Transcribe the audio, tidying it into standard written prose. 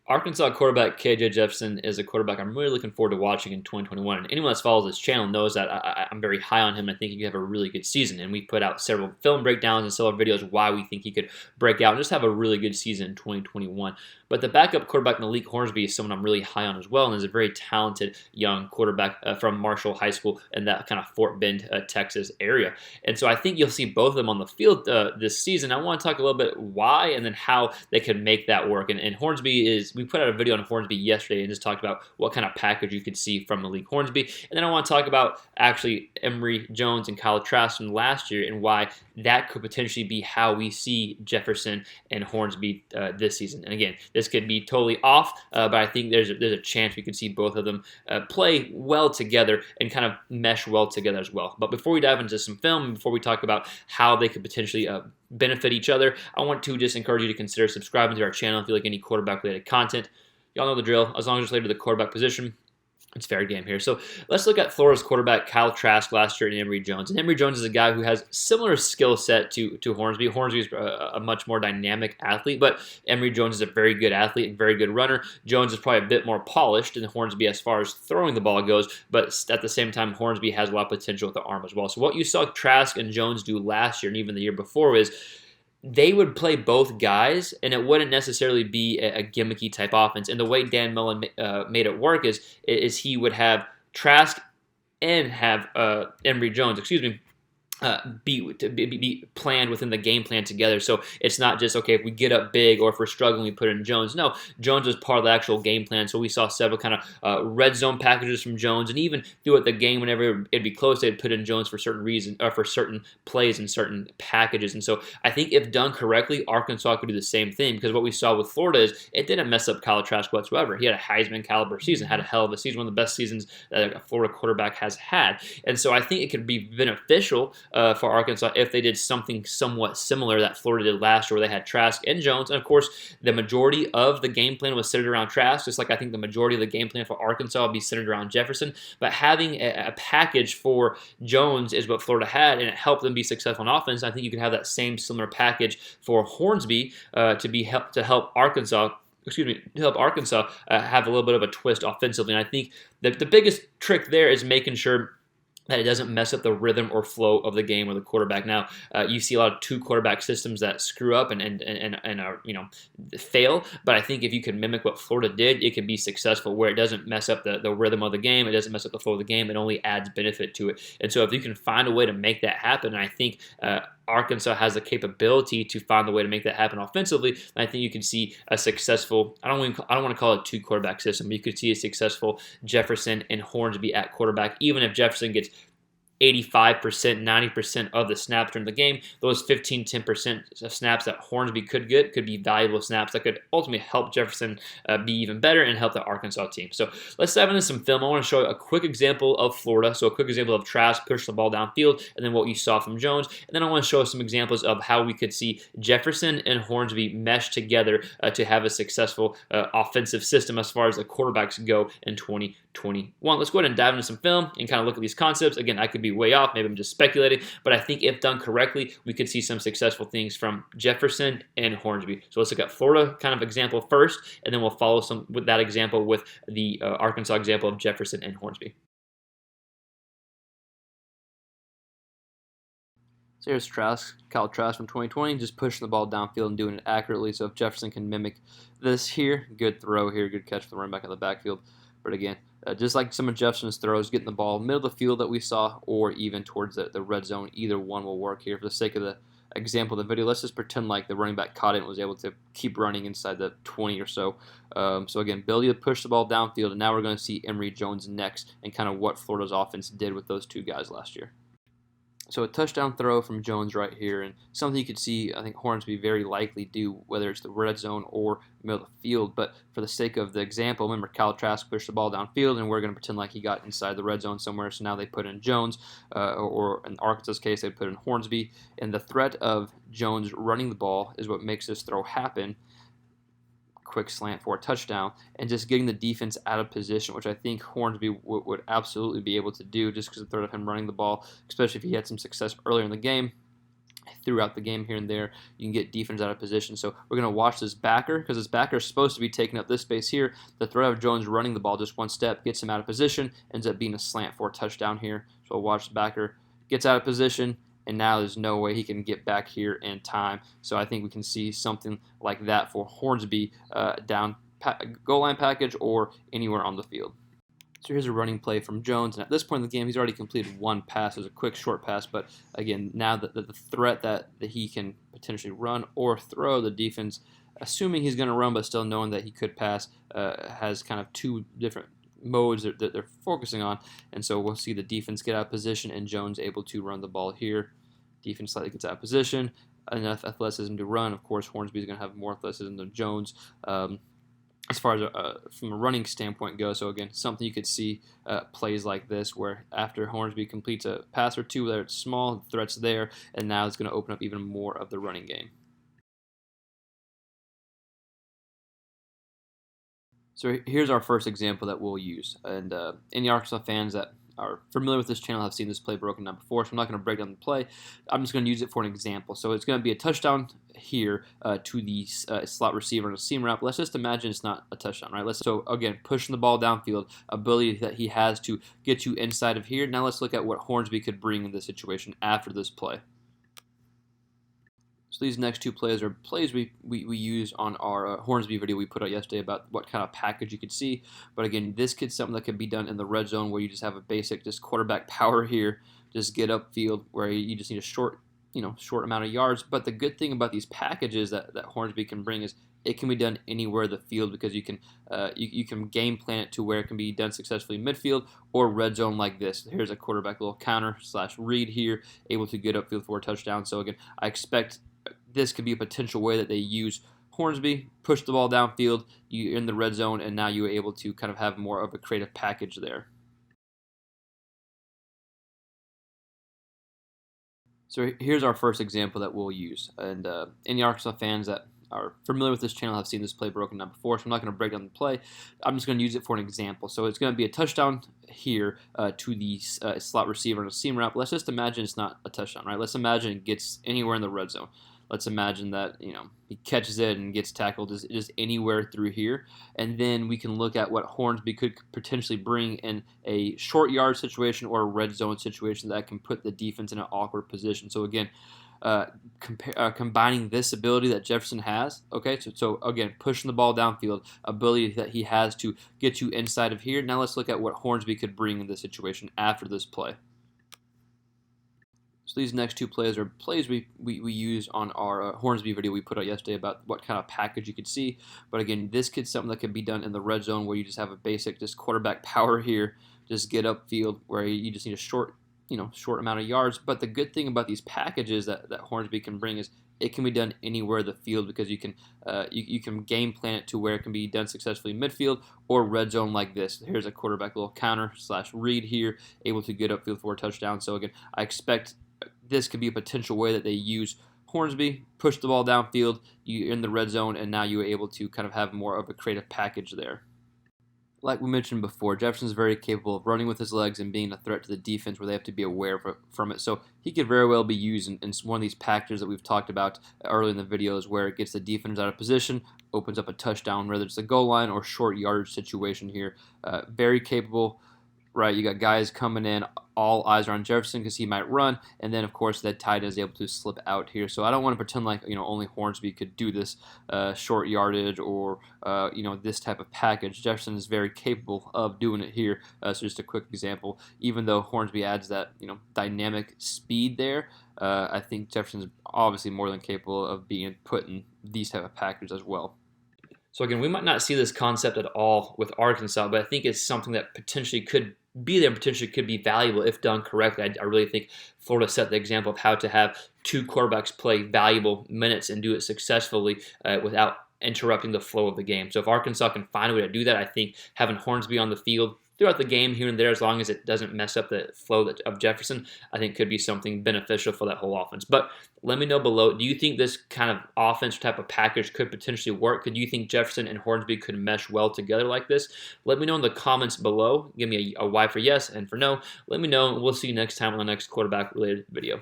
Arkansas quarterback KJ Jefferson is a quarterback I'm really looking forward to watching in 2021. And anyone that follows this channel knows that I'm very high on him. I think he could have a really good season. And we put out several film breakdowns and several videos why we think he could break out and just have a really good season in 2021. But the backup quarterback, Malik Hornsby, is someone I'm really high on as well, and is a very talented young quarterback from Marshall High School in that kind of Fort Bend, Texas area. And so I think you'll see both of them on the field this season. I want to talk a little bit why and then how they can make that work. And Hornsby we put out a video on Hornsby yesterday and just talked about what kind of package you could see from Malik Hornsby. And then I want to talk about actually Emory Jones and Kyle Trask from last year and why that could potentially be how we see Jefferson and Hornsby this season. And again, this could be totally off, but I think there's a chance we could see both of them play well together and kind of mesh well together as well. But before we dive into some film, before we talk about how they could potentially benefit each other, I want to just encourage you to consider subscribing to our channel if you like any quarterback-related content. Y'all know the drill. As long as it's related to the quarterback position, it's fair game here. So let's look at Florida's quarterback Kyle Trask last year and Emory Jones. And Emory Jones is a guy who has similar skill set to Hornsby. Hornsby is a much more dynamic athlete, but Emory Jones is a very good athlete and very good runner. Jones is probably a bit more polished than Hornsby as far as throwing the ball goes, but at the same time, Hornsby has a lot of potential with the arm as well. So what you saw Trask and Jones do last year and even the year before is they would play both guys, and it wouldn't necessarily be a gimmicky type offense. And the way Dan Mullen made it work is he would have Trask and have Emory Jones, be planned within the game plan together. So it's not just, okay, if we get up big or if we're struggling, we put in Jones. No, Jones was part of the actual game plan. So we saw several kind of red zone packages from Jones, and even throughout the game, whenever it'd be close, they'd put in Jones for certain reason or for certain plays and certain packages. And so I think if done correctly, Arkansas could do the same thing, because what we saw with Florida is it didn't mess up Kyle Trask whatsoever. He had a Heisman caliber season, had a hell of a season, one of the best seasons that a Florida quarterback has had. And so I think it could be beneficial for Arkansas if they did something somewhat similar that Florida did last year, where they had Trask and Jones. And of course, the majority of the game plan was centered around Trask, just like I think the majority of the game plan for Arkansas will be centered around Jefferson. But having a package for Jones is what Florida had, and it helped them be successful on offense. I think you can have that same similar package for Hornsby to help Arkansas have a little bit of a twist offensively. And I think that the biggest trick there is making sure that it doesn't mess up the rhythm or flow of the game or the quarterback. Now, you see a lot of two quarterback systems that screw up and are, fail. But I think if you can mimic what Florida did, it can be successful, where it doesn't mess up the rhythm of the game. It doesn't mess up the flow of the game. It only adds benefit to it. And so if you can find a way to make that happen, and I think Arkansas has the capability to find the way to make that happen offensively, I think you can see a successful, I don't want to call it a two quarterback system, but you could see a successful Jefferson and Hornsby at quarterback. Even if Jefferson gets 85%, 90% of the snaps during the game, those 15, 10% of snaps that Hornsby could get could be valuable snaps that could ultimately help Jefferson be even better and help the Arkansas team. So let's dive into some film. I want to show you a quick example of Florida, so a quick example of Trask push the ball downfield, and then what you saw from Jones. And then I want to show some examples of how we could see Jefferson and Hornsby mesh together to have a successful offensive system as far as the quarterbacks go in 2021. Let's go ahead and dive into some film and kind of look at these concepts. Again, I could be way off. Maybe I'm just speculating, but I think if done correctly, we could see some successful things from Jefferson and Hornsby. So let's look at Florida kind of example first, and then we'll follow with that example with the Arkansas example of Jefferson and Hornsby. So here's Kyle Trask from 2020, just pushing the ball downfield and doing it accurately. So if Jefferson can mimic this here, good throw here, good catch for the running back in the backfield. But again, just like some of Jefferson's throws, getting the ball middle of the field that we saw, or even towards the red zone, either one will work here. For the sake of the example of the video, let's just pretend like the running back caught it and was able to keep running inside the 20 or so. So again, ability to push the ball downfield, and now we're going to see Emory Jones next and kind of what Florida's offense did with those two guys last year. So a touchdown throw from Jones right here, and something you could see, I think, Hornsby very likely do, whether it's the red zone or middle of the field. But for the sake of the example, remember Kyle Trask pushed the ball downfield, and we're going to pretend like he got inside the red zone somewhere. So now they put in Jones, or in Arkansas's case, they put in Hornsby. And the threat of Jones running the ball is what makes this throw happen. Quick slant for a touchdown, and just getting the defense out of position, which I think Hornsby would absolutely be able to do, just because of the threat of him running the ball, especially if he had some success earlier in the game. throughout the game here and there. You can get defense out of position. So we're going to watch this backer, because this backer is supposed to be taking up this space here. The threat of Jones running the ball just one step gets him out of position, ends up being a slant for a touchdown here. So we'll watch the backer, gets out of position, and now there's no way he can get back here in time. So I think we can see something like that for Hornsby down goal line package or anywhere on the field. So here's a running play from Jones, and at this point in the game, he's already completed one pass. It was a quick, short pass, but again, now that the threat that he can potentially run or throw, the defense, assuming he's going to run but still knowing that he could pass, has kind of two different modes that they're focusing on, and so we'll see the defense get out of position and Jones able to run the ball here. Defense slightly gets out of position, enough athleticism to run. Of course, Hornsby is going to have more athleticism than Jones. As far as from a running standpoint goes. So again, something you could see plays like this, where after Hornsby completes a pass or two, whether it's small, the threat's there, and now it's going to open up even more of the running game. So here's our first example that we'll use, and any Arkansas fans that are familiar with this channel have seen this play broken down before, so I'm not going to break down the play. I'm just going to use it for an example. So it's going to be a touchdown here to the slot receiver on a seam route. Let's just imagine it's not a touchdown, right? So again, pushing the ball downfield, ability that he has to get you inside of here. Now let's look at what Hornsby could bring in this situation after this play. So these next two plays are plays we use on our Hornsby video we put out yesterday about what kind of package you could see. But again, this could something that could be done in the red zone, where you just have a basic just quarterback power here, just get upfield, where you just need a short amount of yards. But the good thing about these packages that Hornsby can bring is it can be done anywhere in the field, because you can you can game plan it to where it can be done successfully midfield or red zone like this. Here's a quarterback little counter / read here, able to get upfield for a touchdown. So again, I expect this could be a potential way that they use Hornsby, push the ball downfield, you're in the red zone, and now you're able to kind of have more of a creative package there. So here's our first example that we'll use, and any Arkansas fans that are familiar with this channel have seen this play broken down before, so I'm not going to break down the play. I'm just going to use it for an example. So it's going to be a touchdown here to the slot receiver on a seam route. Let's just imagine it's not a touchdown, right? Let's imagine it gets anywhere in the red zone. Let's imagine that he catches it and gets tackled just anywhere through here, and then we can look at what Hornsby could potentially bring in a short yard situation or a red zone situation that can put the defense in an awkward position. So again, combining this ability that Jefferson has, okay, so again, pushing the ball downfield, ability that he has to get you inside of here. Now let's look at what Hornsby could bring in this situation after this play. So these next two plays are plays we use on our Hornsby video we put out yesterday about what kind of package you could see. But again, this could something that could be done in the red zone, where you just have a basic just quarterback power here, just get upfield, where you just need a short amount of yards. But the good thing about these packages that Hornsby can bring is it can be done anywhere in the field, because you can you can game plan it to where it can be done successfully midfield or red zone like this. Here's a quarterback little counter / read here, able to get upfield for a touchdown. So again, I expect this could be a potential way that they use Hornsby, push the ball downfield, you're in the red zone, and now you're able to kind of have more of a creative package there. Like we mentioned before, Jefferson's very capable of running with his legs and being a threat to the defense where they have to be aware from it. So he could very well be used in one of these packages that we've talked about early in the videos, where it gets the defense out of position, opens up a touchdown, whether it's a goal line or short yardage situation here. Very capable. Right, you got guys coming in, all eyes are on Jefferson because he might run, and then of course that tight end is able to slip out here. So I don't want to pretend like only Hornsby could do this short yardage or this type of package. Jefferson is very capable of doing it here. So just a quick example. Even though Hornsby adds that dynamic speed there, I think Jefferson is obviously more than capable of being put in these type of packages as well. So again, we might not see this concept at all with Arkansas, but I think it's something that potentially could be there, potentially could be valuable if done correctly. I really think Florida set the example of how to have two quarterbacks play valuable minutes and do it successfully without interrupting the flow of the game. So if Arkansas can find a way to do that, I think having Hornsby on the field throughout the game here and there, as long as it doesn't mess up the flow of Jefferson, I think could be something beneficial for that whole offense. But let me know below, do you think this kind of offense type of package could potentially work? Could you think Jefferson and Hornsby could mesh well together like this? Let me know in the comments below. Give me a Y for yes and for no. Let me know, and we'll see you next time on the next quarterback related video.